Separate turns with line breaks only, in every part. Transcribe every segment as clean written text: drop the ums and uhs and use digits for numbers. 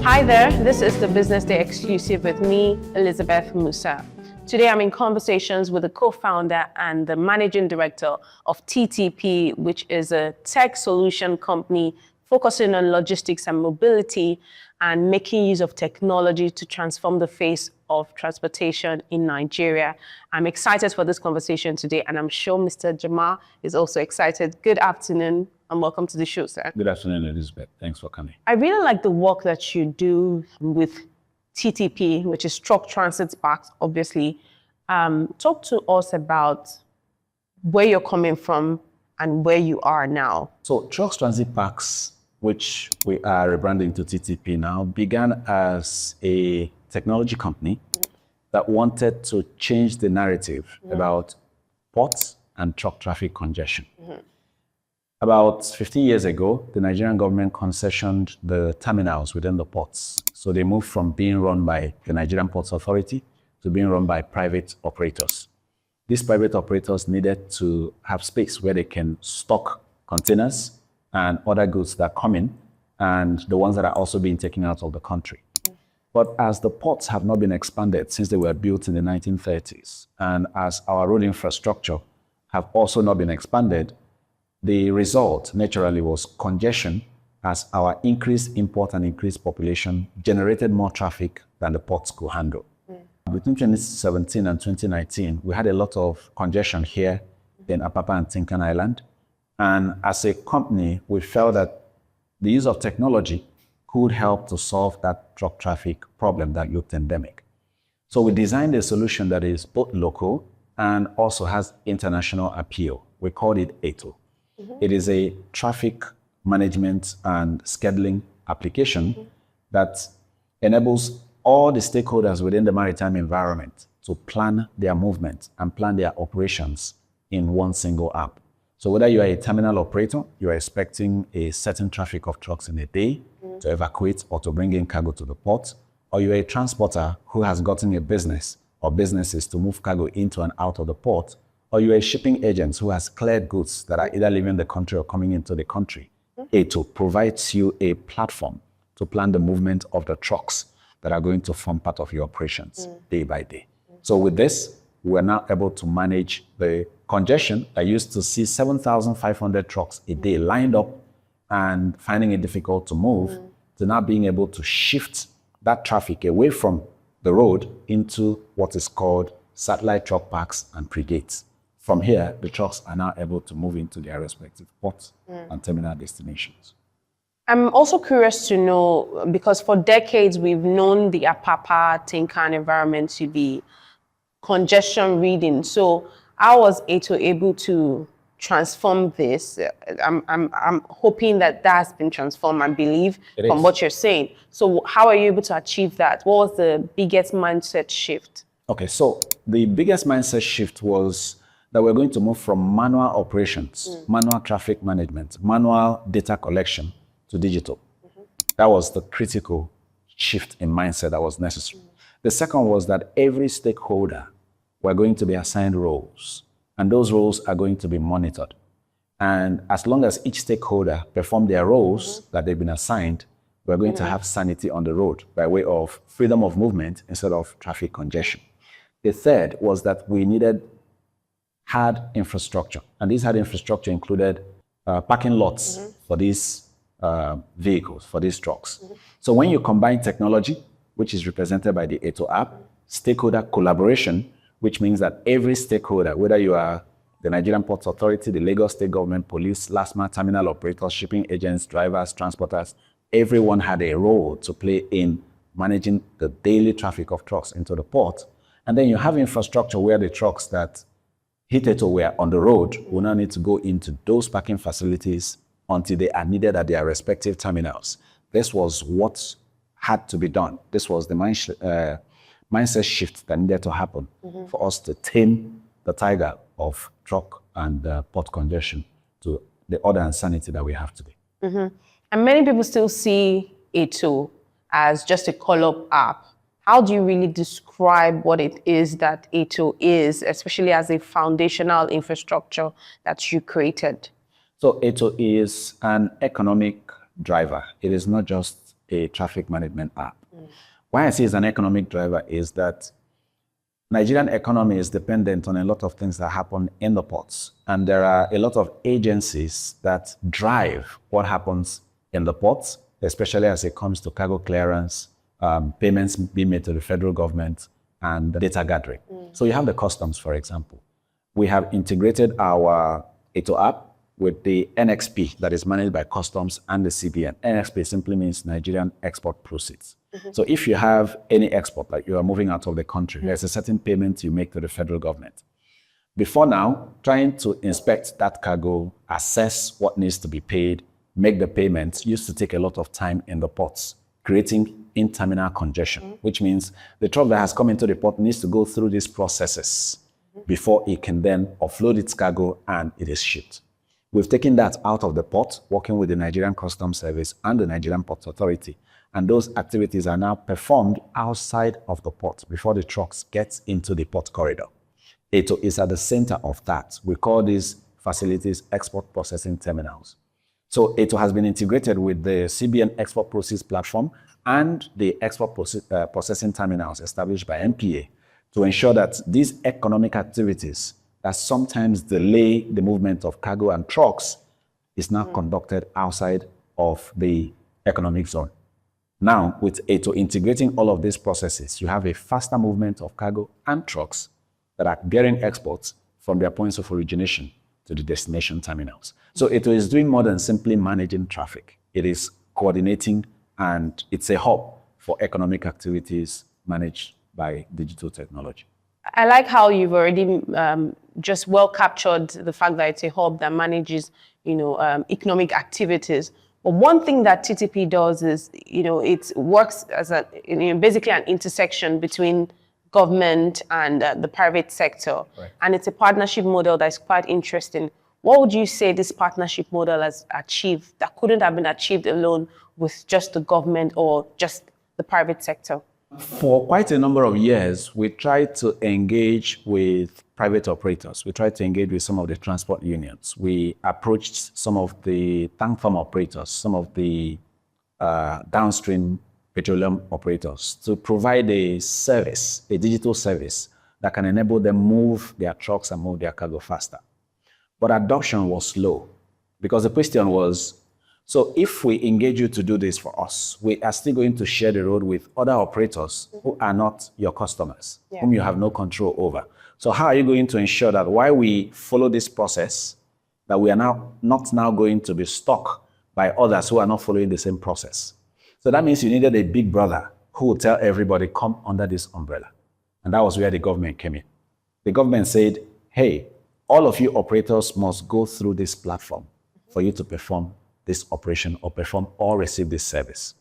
Hi there, this is the Business Day exclusive with me, Elizabeth Musa. Today I'm in conversations with the co-founder and the managing director of TTP, which is a tech solution company focusing on logistics and mobility and making use of technology to transform the face of transportation in Nigeria. I'm excited for this conversation today, and I'm sure Mr. Jama is also excited. Good afternoon and welcome to the show, sir.
Good afternoon, Elizabeth. Thanks for coming.
I really like the work that you do with TTP, which is Truck Transit Parks, obviously. Talk to us about where you're coming from and where you are now.
So Truck Transit Parks, which we are rebranding to TTP now, began as a technology company that wanted to change the narrative about ports and truck traffic congestion. About 15 years ago, the Nigerian government concessioned the terminals within the ports. So they moved from being run by the Nigerian Ports Authority to being run by private operators. These private operators needed to have space where they can stock containers and other goods that come in, and the ones that are also being taken out of the country. But as the ports have not been expanded since they were built in the 1930s, and as our road infrastructure have also not been expanded, the result naturally was congestion, as our increased import and increased population generated more traffic than the ports could handle. Between 2017 and 2019, we had a lot of congestion here in Apapa and Tinkan Island. And as a company, we felt that the use of technology could help to solve that truck traffic problem that looked endemic. So we designed a solution that is both local and also has international appeal. We called it ATO. It is a traffic management and scheduling application that enables all the stakeholders within the maritime environment to plan their movement and plan their operations in one single app. So whether you are a terminal operator, you are expecting a certain traffic of trucks in a day to evacuate or to bring in cargo to the port, or you are a transporter who has gotten a business or businesses to move cargo into and out of the port, or you are a shipping agent who has cleared goods that are either leaving the country or coming into the country. ATO provides you a platform to plan the movement of the trucks that are going to form part of your operations day by day. So with this, we're now able to manage the congestion. I used to see 7,500 trucks a day lined up and finding it difficult to move, to now being able to shift that traffic away from the road into what is called satellite truck parks and pre-gates. From here, the trucks are now able to move into their respective ports and terminal destinations.
I'm also curious to know, because for decades we've known the Apapa, Tinkan environment to be congestion ridden. So how was ATO able to transform this? I'm hoping that has been transformed, I believe, from what you're saying. So how are you able to achieve that? What was the biggest mindset shift?
Okay, so the biggest mindset shift was that we're going to move from manual operations, manual traffic management, manual data collection to digital. That was the critical shift in mindset that was necessary. The second was that every stakeholder were going to be assigned roles, and those roles are going to be monitored. And as long as each stakeholder perform their roles that they've been assigned, we're going to have sanity on the road by way of freedom of movement instead of traffic congestion. The third was that we needed hard infrastructure, and this hard infrastructure included parking lots for these vehicles, for these trucks. So when you combine technology, which is represented by the ATO app, stakeholder collaboration, which means that every stakeholder, whether you are the Nigerian Ports Authority, the Lagos State Government, police, last mile terminal operators, shipping agents, drivers, transporters, everyone had a role to play in managing the daily traffic of trucks into the port. And then you have infrastructure where the trucks that hit ATO were on the road will now need to go into those parking facilities until they are needed at their respective terminals. This was what had to be done. This was the mindset shift that needed to happen for us to tame the tiger of truck and port congestion to the order and sanity that we have today.
And many people still see ATO as just a call-up app. How do you really describe what it is that ATO is, especially as a foundational infrastructure that you created?
So ATO is an economic driver. It is not just a traffic management app. Why I say it's an economic driver is that Nigerian economy is dependent on a lot of things that happen in the ports. And there are a lot of agencies that drive what happens in the ports, especially as it comes to cargo clearance, payments being made to the federal government, and data gathering. So you have the customs, for example. We have integrated our ATO app with the NXP that is managed by customs and the CBN. NXP simply means Nigerian Export Proceeds. So if you have any export, like you are moving out of the country, there's a certain payment you make to the federal government. Before now, trying to inspect that cargo, assess what needs to be paid, make the payments used to take a lot of time in the ports, creating in-terminal congestion, which means the truck that has come into the port needs to go through these processes before it can then offload its cargo and it is shipped. We've taken that out of the port, working with the Nigerian Customs Service and the Nigerian Ports Authority. And those activities are now performed outside of the port before the trucks get into the port corridor. ATO is at the center of that. We call these facilities export processing terminals. So ATO has been integrated with the CBN Export Proceeds platform and the export processing terminals established by MPA to ensure that these economic activities that sometimes delay the movement of cargo and trucks is now conducted outside of the economic zone. Now, with ATO integrating all of these processes, you have a faster movement of cargo and trucks that are bearing exports from their points of origination to the destination terminals. So ATO is doing more than simply managing traffic. It is coordinating, and it's a hub for economic activities managed by digital technology.
I like how you've already just well captured the fact that it's a hub that manages, economic activities. But one thing that TTP does is, it works as basically an intersection between government and the private sector.
Right.
And it's a partnership model that's quite interesting. What would you say this partnership model has achieved that couldn't have been achieved alone with just the government or just the private sector?
For quite a number of years, we tried to engage with private operators. We tried to engage with some of the transport unions. We approached some of the tank farm operators, some of the downstream petroleum operators to provide a service, a digital service that can enable them move their trucks and move their cargo faster. But adoption was slow because the question was, so if we engage you to do this for us, we are still going to share the road with other operators who are not your customers, whom you have no control over. So how are you going to ensure that while we follow this process, that we are not now going to be stuck by others who are not following the same process? So that means you needed a big brother who would tell everybody, come under this umbrella. And that was where the government came in. The government said, hey, all of you operators must go through this platform for you to perform this operation or perform or receive this service.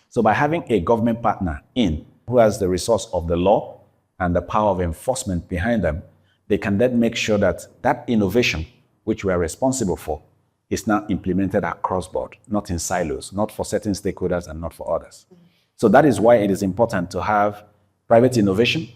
So by having a government partner in who has the resource of the law and the power of enforcement behind them, they can then make sure that that innovation, which we are responsible for, is now implemented across board, not in silos, not for certain stakeholders and not for others. So that is why it is important to have private innovation,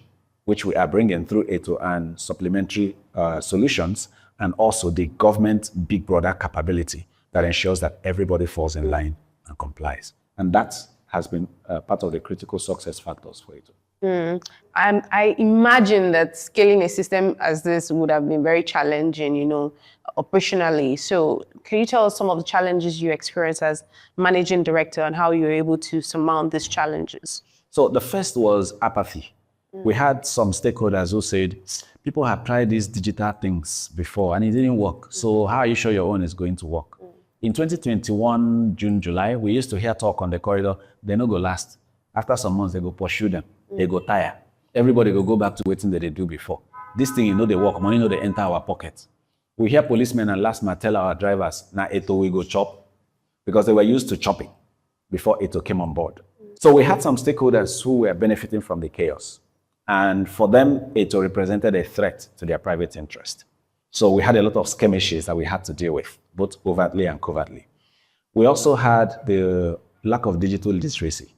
which we are bringing through ATO and supplementary solutions, and also the government big brother capability that ensures that everybody falls in line and complies. And that has been part of the critical success factors for ATO.
I imagine that scaling a system as this would have been very challenging, operationally. So can you tell us some of the challenges you experienced as managing director and how you were able to surmount these challenges?
So the first was apathy. We had some stakeholders who said, people have tried these digital things before and it didn't work. So how are you sure your own is going to work? In 2021, June, July, we used to hear talk on the corridor, they no go last. After some months, they go pursue them. They go tire. Everybody will go back to waiting that they do before. This thing, they work, money they enter our pocket. We hear policemen and last month tell our drivers, now ATO we go chop, because they were used to chopping before ATO came on board. So we had some stakeholders who were benefiting from the chaos. And for them, ATO represented a threat to their private interest. So we had a lot of skirmishes that we had to deal with, both overtly and covertly. We also had the lack of digital literacy.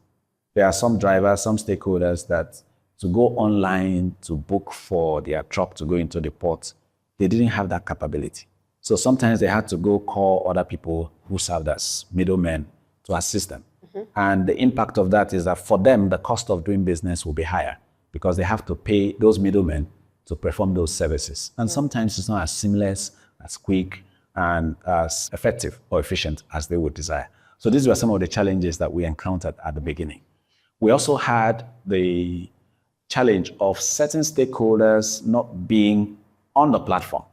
There are some drivers, some stakeholders that to go online to book for their truck to go into the port, they didn't have that capability. So sometimes they had to go call other people who served as middlemen to assist them. And the impact of that is that for them, the cost of doing business will be higher because they have to pay those middlemen to perform those services. And sometimes it's not as seamless, as quick, and as effective or efficient as they would desire. So these were some of the challenges that we encountered at the beginning. We also had the challenge of certain stakeholders not being on the platform.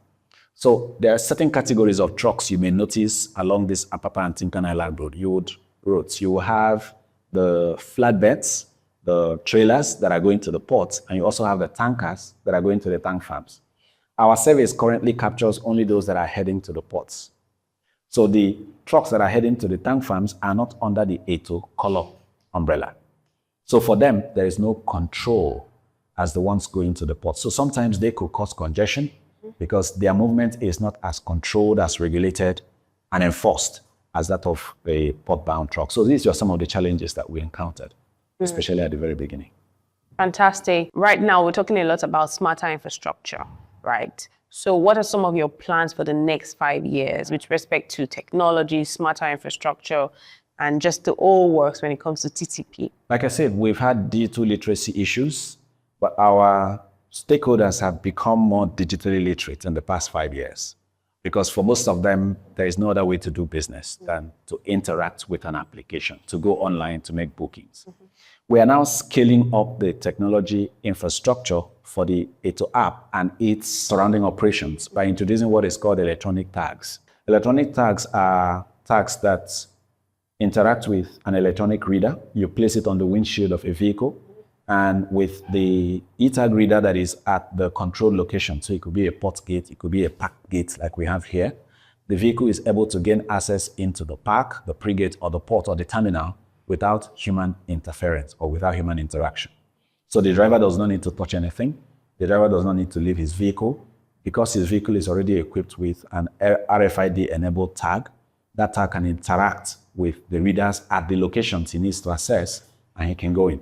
So there are certain categories of trucks you may notice along this Apapa and Tinkan Island road. You will have the flatbeds, the trailers that are going to the ports, and you also have the tankers that are going to the tank farms. Our service currently captures only those that are heading to the ports. So the trucks that are heading to the tank farms are not under the ATO color umbrella. So for them, there is no control as the ones going to the port. So sometimes they could cause congestion because their movement is not as controlled, as regulated, and enforced as that of a port-bound truck. So these are some of the challenges that we encountered, especially at the very beginning.
Fantastic. Right now, we're talking a lot about smarter infrastructure, right? So what are some of your plans for the next 5 years with respect to technology, smarter infrastructure, and just the all works when it comes to TTP?
Like I said, we've had digital literacy issues, but our stakeholders have become more digitally literate in the past 5 years. Because for most of them, there is no other way to do business than to interact with an application, to go online to make bookings. We are now scaling up the technology infrastructure for the ATO app and its surrounding operations by introducing what is called electronic tags. Electronic tags are tags that interact with an electronic reader. You place it on the windshield of a vehicle, and with the e-tag reader that is at the control location, so it could be a port gate, it could be a park gate like we have here, the vehicle is able to gain access into the park, the pre-gate, or the port, or the terminal without human interference or without human interaction. So the driver does not need to touch anything. The driver does not need to leave his vehicle. Because his vehicle is already equipped with an RFID-enabled tag, that tag can interact with the readers at the locations he needs to access, and he can go in.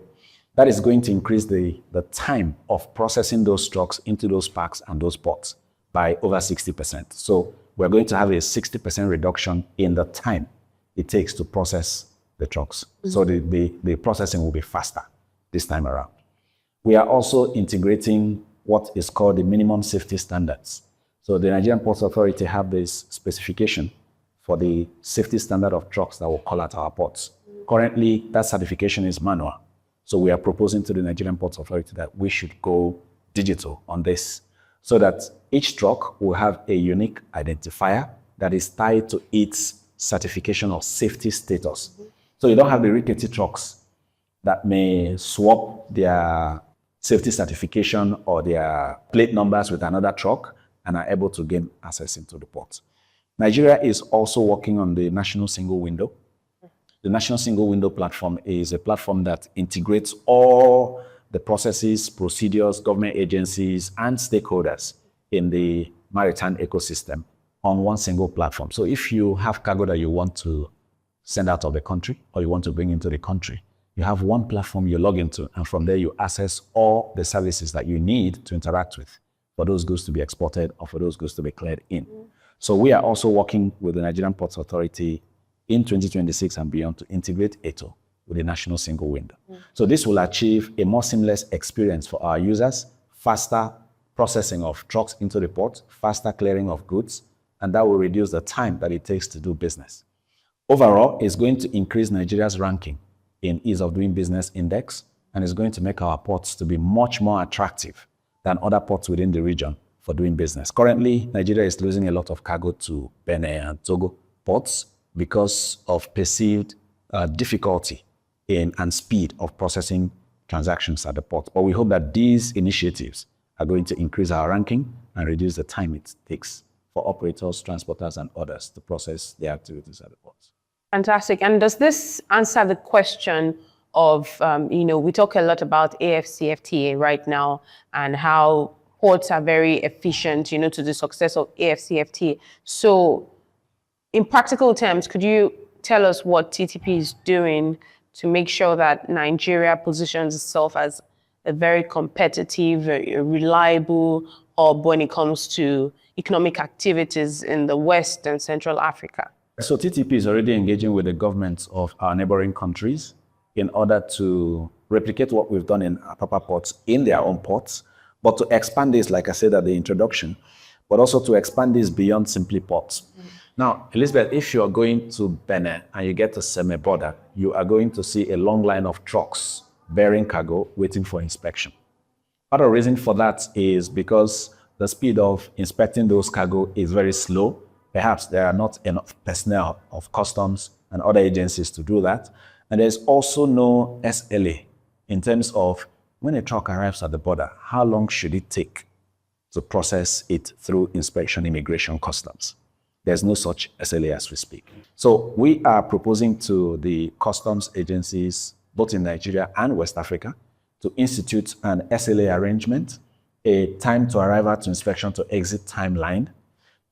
That is going to increase the time of processing those trucks into those parks and those ports by over 60%. So we're going to have a 60% reduction in the time it takes to process the trucks. So the processing will be faster this time around. We are also integrating what is called the minimum safety standards. So the Nigerian Ports Authority have this specification for the safety standard of trucks that will call at our ports. Currently, that certification is manual. So we are proposing to the Nigerian Ports Authority that we should go digital on this so that each truck will have a unique identifier that is tied to its certification of safety status. So you don't have the rickety trucks that may swap their safety certification or their plate numbers with another truck and are able to gain access into the port. Nigeria is also working on the National Single Window. The National Single Window platform is a platform that integrates all the processes, procedures, government agencies, and stakeholders in the maritime ecosystem on one single platform. So if you have cargo that you want to send out of the country or you want to bring into the country, you have one platform you log into, and from there you access all the services that you need to interact with for those goods to be exported or for those goods to be cleared in. So we are also working with the Nigerian Ports Authority in 2026 and beyond to integrate ATO with the National Single Window. So this will achieve a more seamless experience for our users, faster processing of trucks into the port, faster clearing of goods, and that will reduce the time that it takes to do business. Overall, it's going to increase Nigeria's ranking in Ease of Doing Business Index, and it's going to make our ports to be much more attractive than other ports within the region for doing business. Currently, Nigeria is losing a lot of cargo to Benin and Togo ports because of perceived difficulty in and speed of processing transactions at the port. But we hope that these initiatives are going to increase our ranking and reduce the time it takes for operators, transporters, and others to process their activities at the ports.
Fantastic. And does this answer the question of, we talk a lot about AFCFTA right now and how ports are very efficient, to the success of AFCFTA. So in practical terms, could you tell us what TTP is doing to make sure that Nigeria positions itself as a very competitive, a reliable hub when it comes to economic activities in the West and Central Africa?
So TTP is already engaging with the governments of our neighboring countries in order to replicate what we've done in Apapa ports in their own ports, but to expand this, like I said at the introduction, but also to expand this beyond simply ports. Now, Elizabeth, if you're going to Benin and you get to Seme border, you are going to see a long line of trucks bearing cargo waiting for inspection. Part of the reason for that is because the speed of inspecting those cargo is very slow. Perhaps there are not enough personnel of customs and other agencies to do that. And there's also no SLA in terms of when a truck arrives at the border, how long should it take to process it through inspection, immigration, customs? There's no such SLA as we speak. So we are proposing to the customs agencies, both in Nigeria and West Africa, to institute an SLA arrangement, a time to arrival to inspection to exit timeline,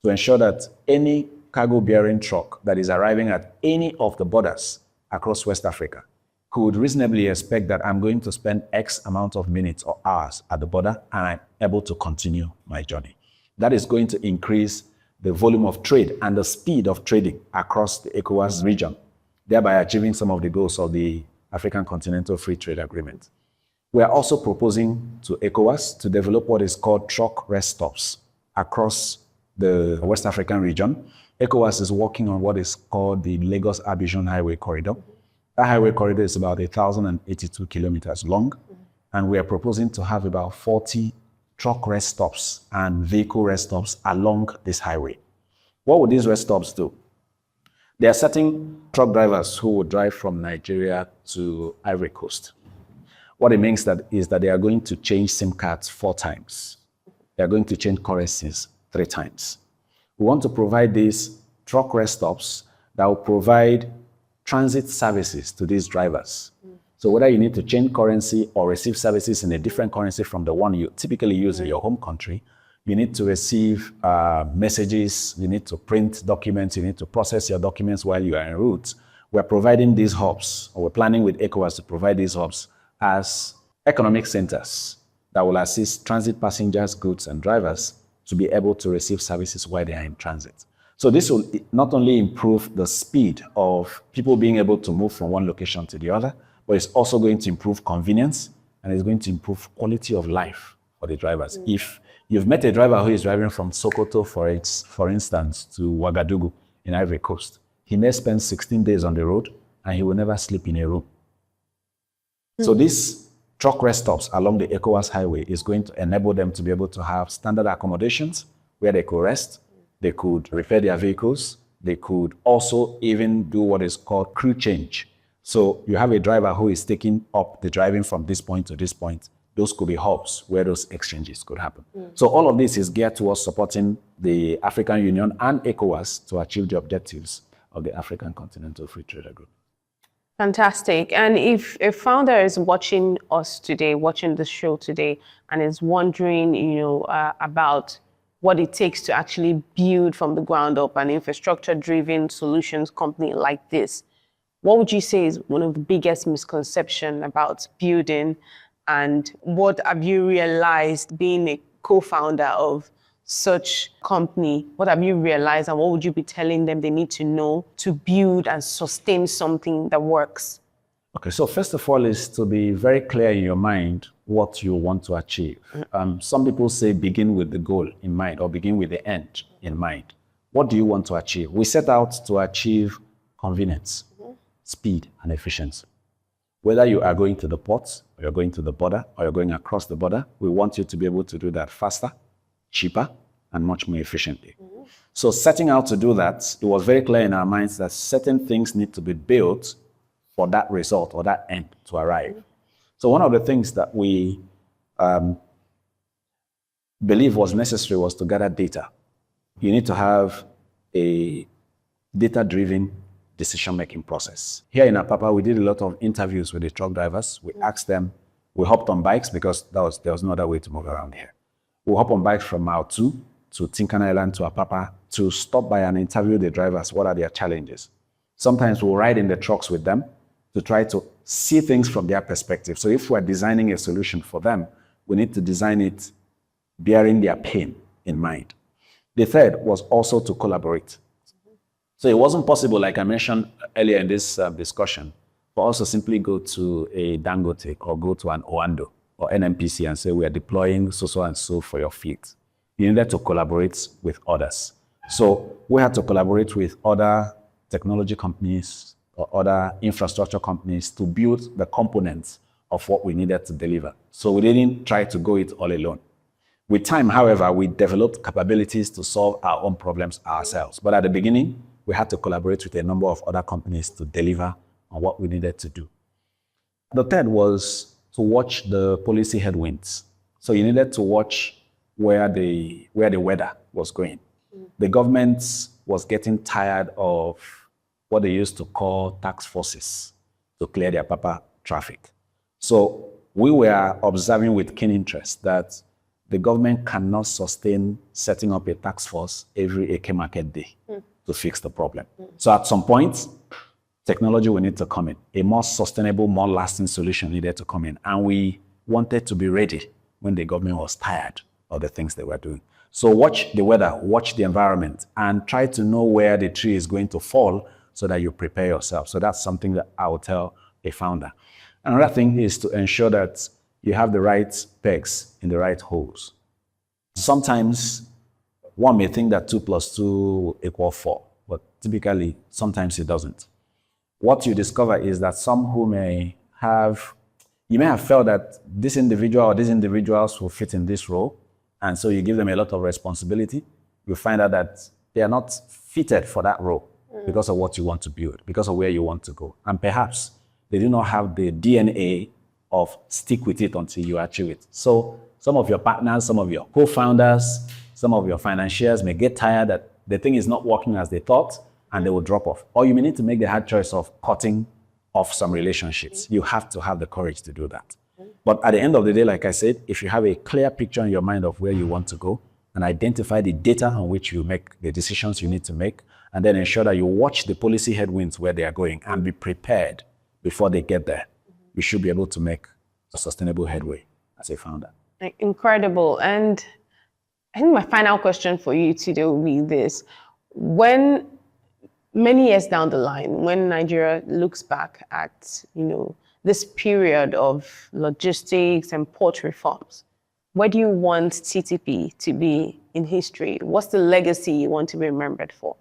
to ensure that any cargo-bearing truck that is arriving at any of the borders across West Africa could reasonably expect that I'm going to spend X amount of minutes or hours at the border and I'm able to continue my journey. That is going to increase the volume of trade and the speed of trading across the ECOWAS region, thereby achieving some of the goals of the African Continental Free Trade Agreement. We are also proposing to ECOWAS to develop what is called truck rest stops across the West African region. ECOWAS is working on what is called the Lagos-Abidjan Highway Corridor. That highway corridor is about 1,082 kilometers long, and we are proposing to have about 40 truck rest stops and vehicle rest stops along this highway. What would these rest stops do? There are certain truck drivers who would drive from Nigeria to Ivory Coast. What it means is that they are going to change SIM cards 4 times. They are going to change currencies 3 times. We want to provide these truck rest stops that will provide transit services to these drivers. So whether you need to change currency or receive services in a different currency from the one you typically use in your home country, you need to receive messages, you need to print documents, you need to process your documents while you are en route. We're providing these hubs, or we're planning with ECOWAS to provide these hubs as economic centers that will assist transit passengers, goods, and drivers to be able to receive services while they are in transit. So this will not only improve the speed of people being able to move from one location to the other, but it's also going to improve convenience and it's going to improve quality of life for the drivers. If you've met a driver who is driving from Sokoto, for instance, to Ouagadougou in Ivory Coast, he may spend 16 days on the road and he will never sleep in a room. So these truck rest stops along the ECOWAS highway is going to enable them to be able to have standard accommodations where they could rest, they could repair their vehicles, they could also even do what is called crew change. So you have a driver who is taking up the driving from this point to this point. Those could be hubs where those exchanges could happen. So all of this is geared towards supporting the African Union and ECOWAS to achieve the objectives of the African Continental Free Trade Agreement.
Fantastic. And if a founder is watching us today, watching the show today, and is wondering, about what it takes to actually build from the ground up an infrastructure-driven solutions company like this, what would you say is one of the biggest misconceptions about building, and what have you realized being a co-founder of such company? What have you realized, and what would you be telling them they need to know to build and sustain something that works?
Okay, so first of all is to be very clear in your mind what you want to achieve. Some people say begin with the goal in mind or begin with the end in mind. What do you want to achieve? We set out to achieve convenience, speed, and efficiency. Whether you are going to the ports, or you're going to the border, or you're going across the border, we want you to be able to do that faster, cheaper, and much more efficiently. So setting out to do that, it was very clear in our minds that certain things need to be built for that result or that end to arrive. So one of the things that we believe was necessary was to gather data. You need to have a data-driven decision-making process. Here in Apapa, we did a lot of interviews with the truck drivers. We asked them, we hopped on bikes because there was no other way to move around here. We hop on bikes from Mile 2 to Tinkan Island to Apapa to stop by and interview the drivers. What are their challenges? Sometimes we'll ride in the trucks with them to try to see things from their perspective. So if we're designing a solution for them, we need to design it bearing their pain in mind. The third was also to collaborate. So it wasn't possible, like I mentioned earlier in this discussion, for us to simply go to a Dangote or go to an Oando or NNPC and say, we are deploying so and so for your fleet. You needed to collaborate with others. So we had to collaborate with other technology companies or other infrastructure companies to build the components of what we needed to deliver. So we didn't try to go it all alone. With time, however, we developed capabilities to solve our own problems ourselves. But at the beginning, we had to collaborate with a number of other companies to deliver on what we needed to do. The third was to watch the policy headwinds. So you needed to watch where the weather was going. The government was getting tired of what they used to call task forces to clear their paper traffic. So we were observing with keen interest that the government cannot sustain setting up a task force every Eke market day to fix the problem. So at some point, technology will need to come in. A more sustainable, more lasting solution needed to come in. And we wanted to be ready when the government was tired of the things they were doing. So watch the weather, watch the environment, and try to know where the tree is going to fall so that you prepare yourself. So that's something that I would tell a founder. Another thing is to ensure that you have the right pegs in the right holes. Sometimes one may think that 2 + 2 = 4, but typically, sometimes it doesn't. What you discover is that you may have felt that this individual or these individuals will fit in this role, and so you give them a lot of responsibility. You find out that they are not fitted for that role because of what you want to build, because of where you want to go. And perhaps they do not have the DNA of stick with it until you achieve it. So some of your partners, some of your co-founders, some of your financiers may get tired that the thing is not working as they thought, and they will drop off. Or you may need to make the hard choice of cutting off some relationships. You have to have the courage to do that. But at the end of the day, like I said, if you have a clear picture in your mind of where you want to go and identify the data on which you make the decisions you need to make, and then ensure that you watch the policy headwinds where they are going and be prepared before they get there, you should be able to make a sustainable headway as a founder.
Incredible. And I think my final question for you today will be this. When many years down the line, when Nigeria looks back at, this period of logistics and port reforms, where do you want TTP to be in history? What's the legacy you want to be remembered for?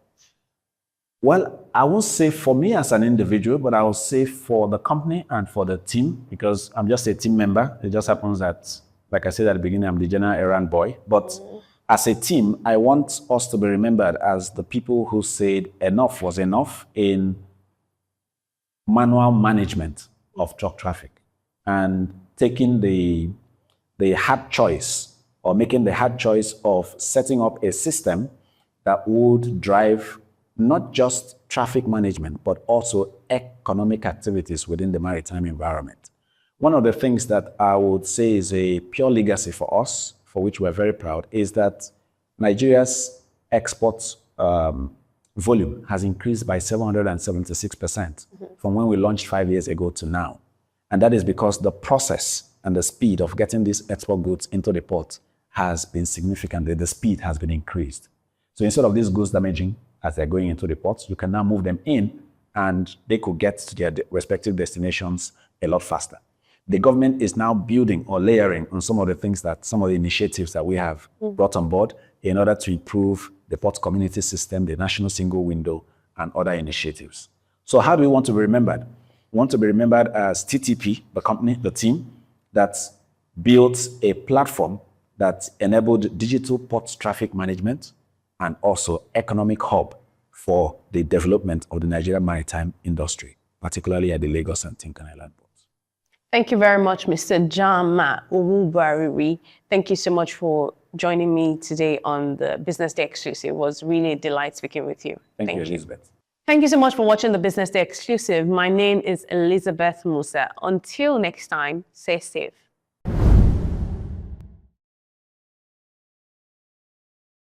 Well, I won't say for me as an individual, but I will say for the company and for the team, because I'm just a team member. It just happens that, like I said at the beginning, I'm the general errand boy. But as a team, I want us to be remembered as the people who said enough was enough in manual management of truck traffic and taking the hard choice or making the hard choice of setting up a system that would drive not just traffic management, but also economic activities within the maritime environment. One of the things that I would say is a pure legacy for us, for which we're very proud, is that Nigeria's export volume has increased by 776% from when we launched 5 years ago to now. And that is because the process and the speed of getting these export goods into the port has been significant. The speed has been increased. So instead of these goods damaging as they're going into the ports, you can now move them in and they could get to their respective destinations a lot faster. The government is now building or layering on some of the things that, some of the initiatives that we have brought on board in order to improve the port community system, the national single window, and other initiatives. So how do we want to be remembered? We want to be remembered as TTP, the company, the team, that built a platform that enabled digital port traffic management and also economic hub for the development of the Nigerian maritime industry, particularly at the Lagos and Tinkan Island ports.
Thank you very much, Mr. Jama Onwubuariri. Thank you so much for joining me today on the Business Day Exclusive. It was really a delight speaking with you.
Thank you, Elizabeth.
Thank you so much for watching the Business Day Exclusive. My name is Elizabeth Musa. Until next time, stay safe.